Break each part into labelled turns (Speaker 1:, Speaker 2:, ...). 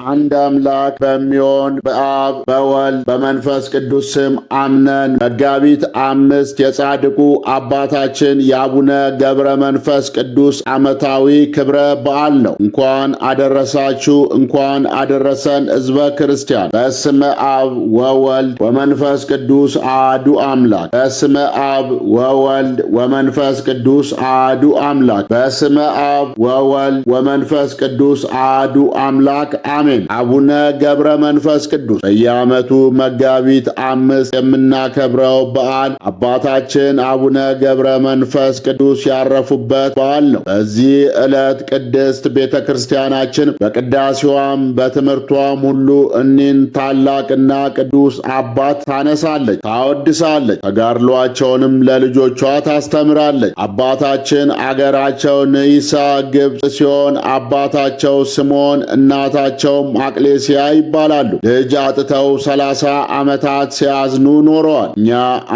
Speaker 1: አንድ አምላክ በሚሆን በአብ በወልድ በመንፈስ ቅዱስ ስም አምነን መጋቢት 5 የጻድቁ አባታችን የአቡነ ገብረ መንፈስ ቅዱስ ዓመታዊ ክብረ በዓል ነው። እንኳን አደረሳችሁ፣ እንኳን አደረሰን ሕዝበ ክርስቲያን። በስመ አብ ወወልድ ወመንፈስ ቅዱስ አሐዱ አምላክ። በስመ አብ ወወልድ ወመንፈስ ቅዱስ አሐዱ አምላክ። በስመ አብ ወወልድ ወመንፈስ ቅዱስ አሐዱ አምላክ አሜን። አቡነ ገብረ መንፈስ ቅዱስ በየዓመቱ መጋቢት 5 የምናከብረው በዓል አባታችን አቡነ ገብረ መንፈስ ቅዱስ ያረፉበት በዓል ነው። በዚህ ዕለት ቅድስት ቤተ ክርስቲያናችን በቅዳሴዋም በትምህርቷም ሁሉ እኒህን ታላቅና ቅዱስ አባት ታነሳለች፣ ታወድሳለች። ተጋድሏቸውንም ለልጆቿ ታስተምራለች። አባታችን አገራቸው ንይሳ ግብጽ ሲሆን አባታቸው ስምዖን እናታቸውም አቅሌስያ ይባላሉ። ልጅ አጥተው 30 ዓመታት ሲያዝኑ ኖረዋል። እኛ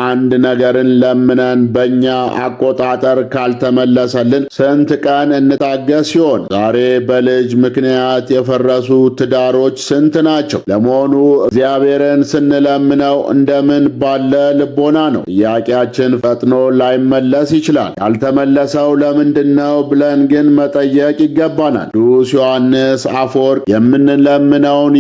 Speaker 1: አንድ ነገርን ለምነን በእኛ አቆጣጠር ካልተመለሰልን ስንት ቀን እንታገስ ሲሆን ዛሬ በልጅ ምክንያት የፈረሱ ትዳሮች ስንት ናቸው? ለመሆኑ እግዚአብሔርን ስንለምነው እንደምን ባለ ልቦና ነው? ጥያቄያችን ፈጥኖ ላይመለስ ይችላል። ያልተመለሰው ለምንድነው ብለን ግን መጠየቅ ይገባናል። ቅዱስ ዮሐንስ አፈወርቅ የምንለምነውን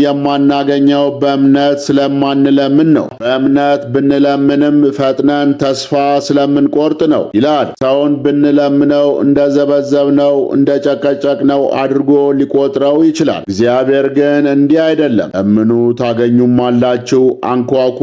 Speaker 1: የማናገኘው በእምነት ስለማንለምን ነው፣ በእምነት ብንለምንም ፈጥነን ተስፋ ስለምንቆርጥ ነው ይላል። ሰውን ብንለምነው እንደዘበዘብነው እንደጨቀጨቅነው አድርጎ ሊቆጥረው ይችላል። እግዚአብሔር ግን እንዲህ አይደለም። ለምኑ ታገኙማላችሁ፣ አንኳኩ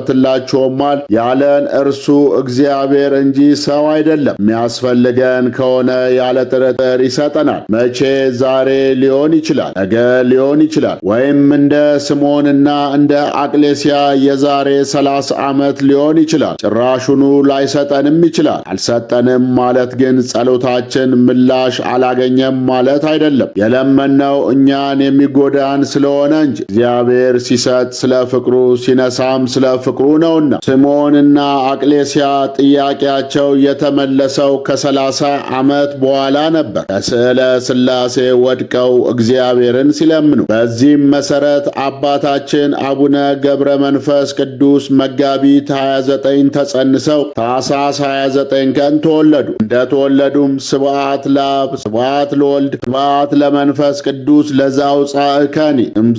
Speaker 1: ይከፈትላችሁማል ያለን እርሱ እግዚአብሔር እንጂ ሰው አይደለም። የሚያስፈልገን ከሆነ ያለ ጥርጥር ይሰጠናል። መቼ? ዛሬ ሊሆን ይችላል፣ ነገ ሊሆን ይችላል፣ ወይም እንደ ስምዖንና እንደ አቅሌስያ የዛሬ 30 ዓመት ሊሆን ይችላል። ጭራሹኑ ላይሰጠንም ይችላል። አልሰጠንም ማለት ግን ጸሎታችን ምላሽ አላገኘም ማለት አይደለም። የለመነው እኛን የሚጎዳን ስለሆነ እንጂ እግዚአብሔር ሲሰጥ ስለ ፍቅሩ ሲነሳም ስለ ፍቅሩ ነውና። ስምዖንና አቅሌስያ ጥያቄያቸው የተመለሰው ከ30 ዓመት በኋላ ነበር፣ ከስዕለ ሥላሴ ወድቀው እግዚአብሔርን ሲለምኑ። በዚህም መሰረት አባታችን አቡነ ገብረ መንፈስ ቅዱስ መጋቢት 29 ተጸንሰው ታኅሳስ 29 ቀን ተወለዱ። እንደተወለዱም ስብዓት ለአብ ስብዓት ለወልድ ስብዓት ለመንፈስ ቅዱስ ለዘአውጻእከኒ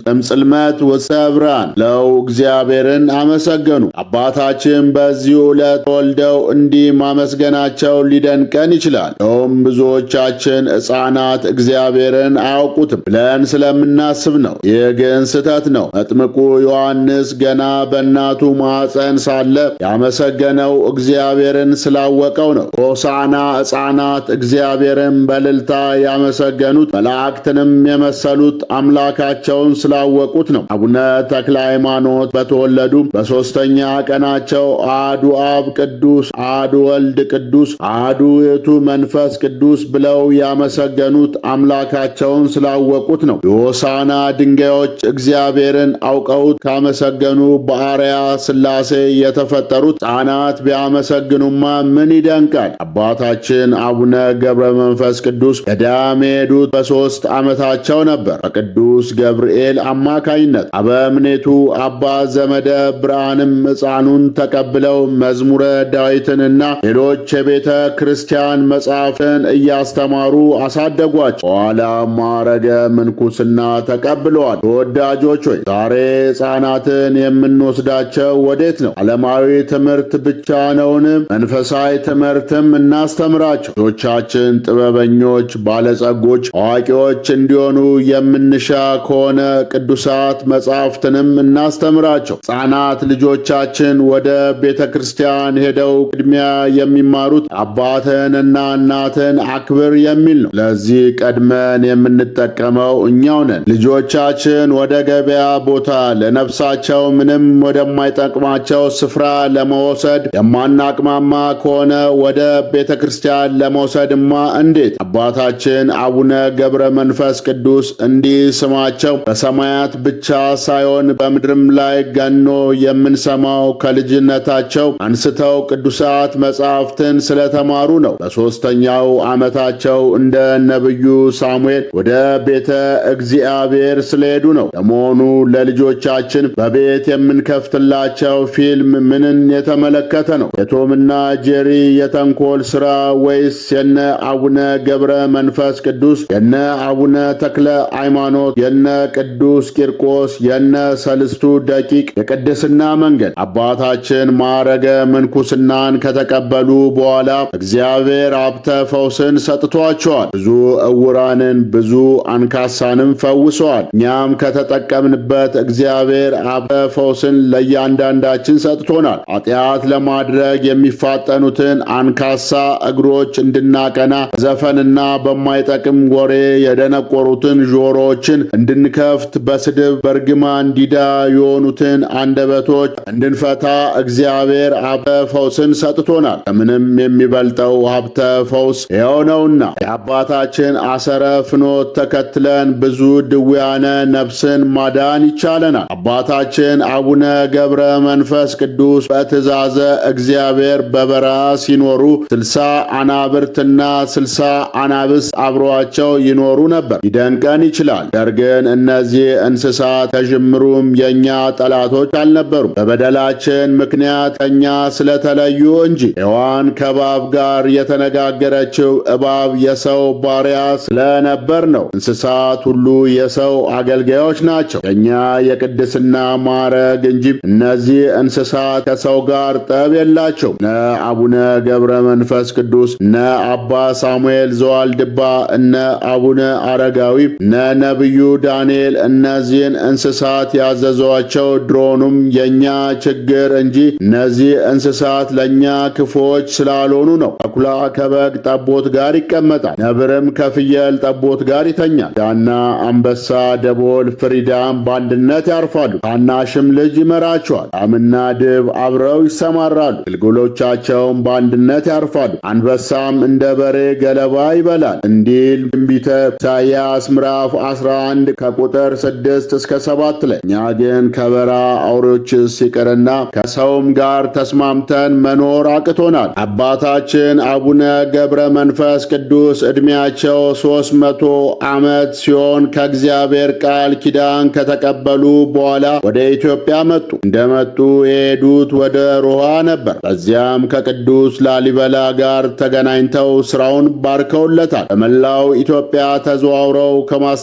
Speaker 1: እምጽልመት ውስተ ብርሃን ለው እግዚአብሔርን አመሰገኑ። አባታችን በዚህ ዕለት ተወልደው እንዲህ ማመስገናቸው ሊደንቀን ይችላል። ለውም ብዙዎቻችን ሕፃናት እግዚአብሔርን አያውቁትም ብለን ስለምናስብ ነው። ይህ ግን ስህተት ነው። መጥምቁ ዮሐንስ ገና በእናቱ ማኅፀን ሳለ ያመሰገነው እግዚአብሔርን ስላወቀው ነው። ሆሳዕና ሕፃናት እግዚአብሔርን በእልልታ ያመሰገኑት መላእክትንም የመሰሉት አምላካቸውን ስላወቁት ነው። አቡነ ተክለ ሃይማኖት በተወለዱ በሦስተኛ ቀናቸው አሐዱ አብ ቅዱስ፣ አሐዱ ወልድ ቅዱስ፣ አሐዱ ውእቱ መንፈስ ቅዱስ ብለው ያመሰገኑት አምላካቸውን ስላወቁት ነው። የሆሳዕና ድንጋዮች እግዚአብሔርን አውቀውት ካመሰገኑ በአርያ ሥላሴ የተፈጠሩት ሕፃናት ቢያመሰግኑማ ምን ይደንቃል? አባታችን አቡነ ገብረ መንፈስ ቅዱስ ገዳም የሄዱት በ3 ዓመታቸው ነበር። በቅዱስ ገብርኤል አማካይነት አበምኔቱ አባ ዘመደ ብርሃንም ሕፃኑን ተቀብለው መዝሙረ ዳዊትንና ሌሎች የቤተ ክርስቲያን መጻሕፍትን እያስተማሩ አሳደጓቸው። በኋላም ማዕረገ ምንኩስና ተቀብለዋል። ተወዳጆች ሆይ ዛሬ ሕፃናትን የምንወስዳቸው ወዴት ነው? ዓለማዊ ትምህርት ብቻ ነውን? መንፈሳዊ ትምህርትም እናስተምራቸው። ልጆቻችን ጥበበኞች፣ ባለጸጎች፣ አዋቂዎች እንዲሆኑ የምንሻ ከሆነ ቅዱሳት መጻሕፍትንም እናስተምራቸው። ሕፃናት ልጆቻችን ወደ ቤተ ክርስቲያን ሄደው ቅድሚያ የሚማሩት አባትህንና እናትህን አክብር የሚል ነው። ለዚህ ቀድመን የምንጠቀመው እኛው ነን። ልጆቻችን ወደ ገበያ ቦታ ለነፍሳቸው ምንም ወደማይጠቅማቸው ስፍራ ለመውሰድ የማናቅማማ ከሆነ ወደ ቤተክርስቲያን ለመውሰድማ እንዴት? አባታችን አቡነ ገብረ መንፈስ ቅዱስ እንዲህ ስማቸው በሰማያት ብቻ ሳይሆን በምድርም ላይ ገኖ የምንሰማው ከልጅነታቸው አንስተው ቅዱሳት መጻሕፍትን ስለተማሩ ነው። በሦስተኛው ዓመታቸው እንደ ነቢዩ ሳሙኤል ወደ ቤተ እግዚአብሔር ስለሄዱ ነው። ለመሆኑ ለልጆቻችን በቤት የምንከፍትላቸው ፊልም ምንን የተመለከተ ነው? የቶምና ጄሪ የተንኮል ሥራ ወይስ የነ አቡነ ገብረ መንፈስ ቅዱስ፣ የነ አቡነ ተክለ ሃይማኖት፣ የነ ቅዱስ ቂርቆስ፣ የነ ሰልስቱ ደቂቅ የቅድስና መንገድ? አባታችን ማዕረገ ምንኩስናን ከተቀበሉ በኋላ እግዚአብሔር ሀብተ ፈውስን ሰጥቷቸዋል። ብዙ ዕውራንን ብዙ አንካሳንም ፈውሰዋል። እኛም ከተጠቀምንበት እግዚአብሔር ሀብተ ፈውስን ለእያንዳንዳችን ሰጥቶናል። ኃጢአት ለማድረግ የሚፋጠኑትን አንካሳ እግሮች እንድናቀና፣ በዘፈንና በማይጠቅም ወሬ የደነቆሩትን ጆሮዎችን እንድንከፍት፣ በስድብ በርግማን ዲዳ የሆኑትን አንደበቶች እንድንፈታ እግዚአብሔር ሀብተ ፈውስን ሰጥቶናል። ከምንም የሚበልጠው ሀብተ ፈውስ ሕያው ነውና የአባታችን አሰረ ፍኖት ተከትለን ብዙ ድውያነ ነፍስን ማዳን ይቻለናል። አባታችን አቡነ ገብረ መንፈስ ቅዱስ በትእዛዘ እግዚአብሔር በበረሃ ሲኖሩ 60 አናብርትና 60 አናብስት አብረዋቸው ይኖሩ ነበር። ይደንቀን ይችላል። ነገር ግን እነዚህ እንስሳት ከጅምሩም የኛ ጠላቶች አልነበሩም። በበደላችን ምክንያት ከኛ ስለተለዩ እንጂ። ሔዋን ከእባብ ጋር የተነጋገረችው እባብ የሰው ባሪያ ስለነበር ነው። እንስሳት ሁሉ የሰው አገልጋዮች ናቸው፣ የኛ የቅድስና ማዕረግ እንጂ። እነዚህ እንስሳት ከሰው ጋር ጠብ የላቸው። እነ አቡነ ገብረ መንፈስ ቅዱስ፣ እነ አባ ሳሙኤል ዘዋልድባ፣ እነ አቡነ አረጋዊ፣ እነ ነቢዩ ዳንኤል እነዚህን እንስሳት ያዘዟቸው ድሮኑም የኛ ችግር እንጂ እነዚህ እንስሳት ለኛ ክፉዎች ስላልሆኑ ነው። ተኩላ ከበግ ጠቦት ጋር ይቀመጣል፣ ነብርም ከፍየል ጠቦት ጋር ይተኛል። ዳና አንበሳ፣ ደቦል፣ ፍሪዳም በአንድነት ያርፋሉ፣ ታናሽም ልጅ ይመራቸዋል። ላምና ድብ አብረው ይሰማራሉ፣ ግልገሎቻቸውም በአንድነት ያርፋሉ። አንበሳም እንደ በሬ ገለባ ይበላል እንዲል ትንቢተ ኢሳይያስ ምዕራፍ 11 ከቁጥር 6 እስከ 7 ላይ። እኛ ግን ከበረሃ አውሬዎችስ ይቅርና ከሰውም ጋር ተስማምተን መኖር አቅቶናል። አባታችን አቡነ ገብረ መንፈስ ቅዱስ ዕድሜያቸው 300 ዓመት ሲሆን ከእግዚአብሔር ቃል ኪዳን ከተቀበሉ በኋላ ወደ ኢትዮጵያ መጡ። እንደመጡ የሄዱት ወደ ሮሃ ነበር። በዚያም ከቅዱስ ላሊበላ ጋር ተገናኝተው ስራውን ባርከውለታል። በመላው ኢትዮጵያ ተዘዋውረው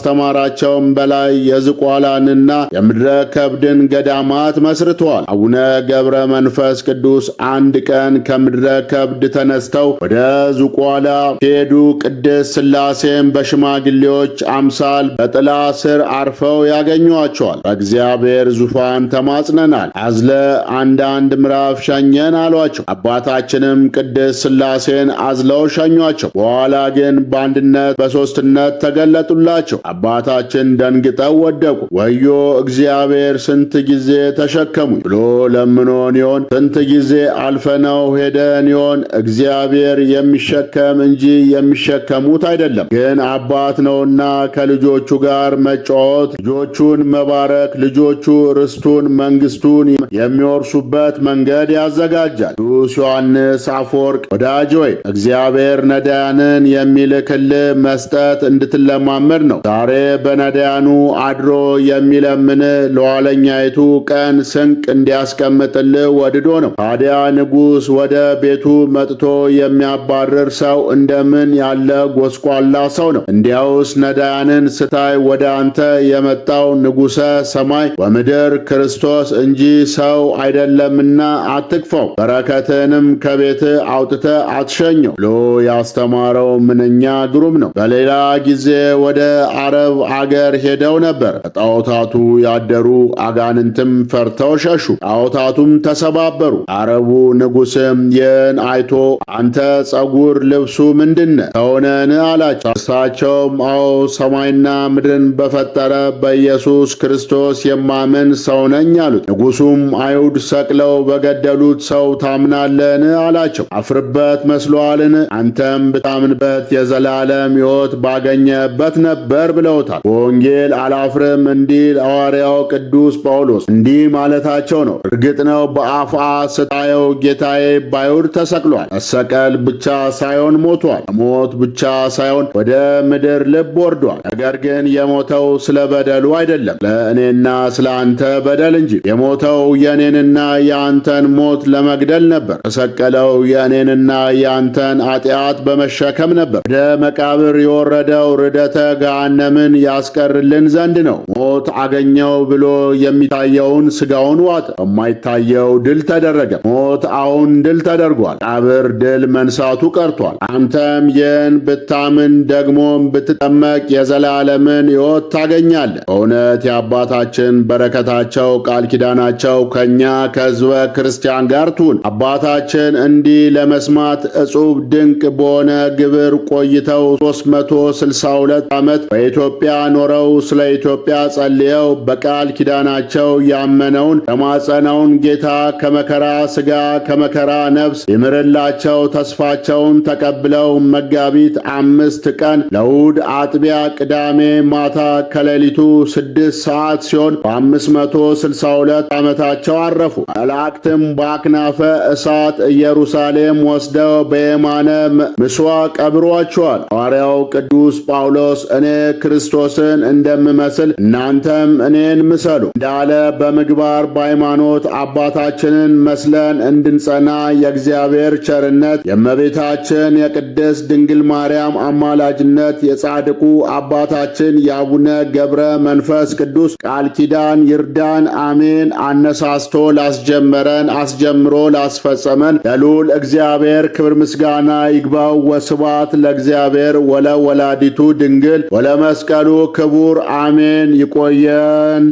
Speaker 1: ከማስተማራቸውም በላይ የዝቋላንና የምድረ ከብድን ገዳማት መስርተዋል። አቡነ ገብረ መንፈስ ቅዱስ አንድ ቀን ከምድረ ከብድ ተነስተው ወደ ዝቋላ ሲሄዱ ቅድስት ሥላሴን በሽማግሌዎች አምሳል በጥላ ስር አርፈው ያገኟቸዋል። በእግዚአብሔር ዙፋን ተማጽነናል፣ አዝለ አንዳንድ ምዕራፍ ሸኘን አሏቸው። አባታችንም ቅድስት ሥላሴን አዝለው ሸኟቸው። በኋላ ግን በአንድነት በሦስትነት ተገለጡላቸው። አባታችን ደንግጠው ወደቁ። ወዮ እግዚአብሔር ስንት ጊዜ ተሸከሙኝ ብሎ ለምኖን ይሆን? ስንት ጊዜ አልፈነው ሄደን ይሆን? እግዚአብሔር የሚሸከም እንጂ የሚሸከሙት አይደለም። ግን አባት ነውና ከልጆቹ ጋር መጫወት፣ ልጆቹን መባረክ፣ ልጆቹ ርስቱን መንግስቱን የሚወርሱበት መንገድ ያዘጋጃል። ቅዱስ ዮሐንስ አፈወርቅ ወዳጅ ሆይ እግዚአብሔር ነዳያንን የሚልክልህ መስጠት እንድትለማመድ ነው። ዛሬ በነዳያኑ አድሮ የሚለምን ለኋለኛይቱ ቀን ስንቅ እንዲያስቀምጥልህ ወድዶ ነው። ታዲያ ንጉሥ ወደ ቤቱ መጥቶ የሚያባርር ሰው እንደምን ያለ ጎስቋላ ሰው ነው? እንዲያውስ ነዳያንን ስታይ ወደ አንተ የመጣው ንጉሠ ሰማይ ወምድር ክርስቶስ እንጂ ሰው አይደለምና አትክፈው፣ በረከትንም ከቤት አውጥተ አትሸኘው ብሎ ያስተማረው ምንኛ ግሩም ነው። በሌላ ጊዜ ወደ አረብ አገር ሄደው ነበር። ጣዖታቱ ያደሩ አጋንንትም ፈርተው ሸሹ፣ ጣዖታቱም ተሰባበሩ። አረቡ ንጉሥም ይህን አይቶ አንተ ጸጉር ልብሱ ምንድነ ተሆነን አላቸው። እሳቸውም አዎ ሰማይና ምድርን በፈጠረ በኢየሱስ ክርስቶስ የማምን ሰው ነኝ አሉት። ንጉሡም አይሁድ ሰቅለው በገደሉት ሰው ታምናለህን? አላቸው። አፍርበት መስሎአልን? አንተም ብታምንበት የዘላለም ሕይወት ባገኘበት ነበር ብለውታል። በወንጌል አላፍርም እንዲል ሐዋርያው ቅዱስ ጳውሎስ እንዲህ ማለታቸው ነው። እርግጥ ነው በአፍአ ስታየው ጌታዬ በአይሁድ ተሰቅሏል። መሰቀል ብቻ ሳይሆን ሞቷል። ሞት ብቻ ሳይሆን ወደ ምድር ልብ ወርዷል። ነገር ግን የሞተው ስለ በደሉ አይደለም፣ ለእኔና ስለ አንተ በደል እንጂ። የሞተው የእኔንና የአንተን ሞት ለመግደል ነበር። ተሰቀለው የእኔንና የአንተን ኃጢአት በመሸከም ነበር። ወደ መቃብር የወረደው ርደተ ገሃነምን ያስቀርልን ዘንድ ነው። ሞት አገኘው ብሎ የሚታየውን ሥጋውን ዋጠ። በማይታየው ድል ተደረገ። ሞት አሁን ድል ተደርጓል። መቃብር ድል መንሳቱ ቀርቷል። አንተም ይህን ብታምን ደግሞም ብትጠመቅ የዘላለምን ሕይወት ታገኛለህ። በእውነት የአባታችን በረከታቸው ቃል ኪዳናቸው ከእኛ ከሕዝበ ክርስቲያን ጋር ትሁን። አባታችን እንዲህ ለመስማት እጹብ ድንቅ በሆነ ግብር ቆይተው 362 ዓመት በኢትዮጵያ ኖረው ስለ ኢትዮጵያ ጸልየው በቃል ኪዳናቸው ያመነውን ተማጸነውን ጌታ ከመከራ ሥጋ ከመከራ ነፍስ ይምርላቸው ተስፋቸውን ተቀብለው መጋቢት 5 ቀን ለእሑድ አጥቢያ ቅዳሜ ማታ ከሌሊቱ 6 ሰዓት ሲሆን በ562 ዓመታቸው አረፉ። መላእክትም በአክናፈ እሳት ኢየሩሳሌም ወስደው በየማነ ምሥዋ ቀብሯቸዋል። ሐዋርያው ቅዱስ ጳውሎስ እኔ ክርስቶስን እንደምመስል እናንተም እኔን ምሰሉ እንዳለ በምግባር በሃይማኖት አባታችንን መስለን እንድንጸና የእግዚአብሔር ቸርነት የእመቤታችን የቅድስት ድንግል ማርያም አማላጅነት የጻድቁ አባታችን የአቡነ ገብረ መንፈስ ቅዱስ ቃል ኪዳን ይርዳን። አሜን። አነሳስቶ ላስጀመረን አስጀምሮ ላስፈጸመን ለልዑል እግዚአብሔር ክብር ምስጋና ይግባው። ወስብሐት ለእግዚአብሔር ወለወላዲቱ ድንግል ወለመስቀሉ ክቡር አሜን። ይቆየን።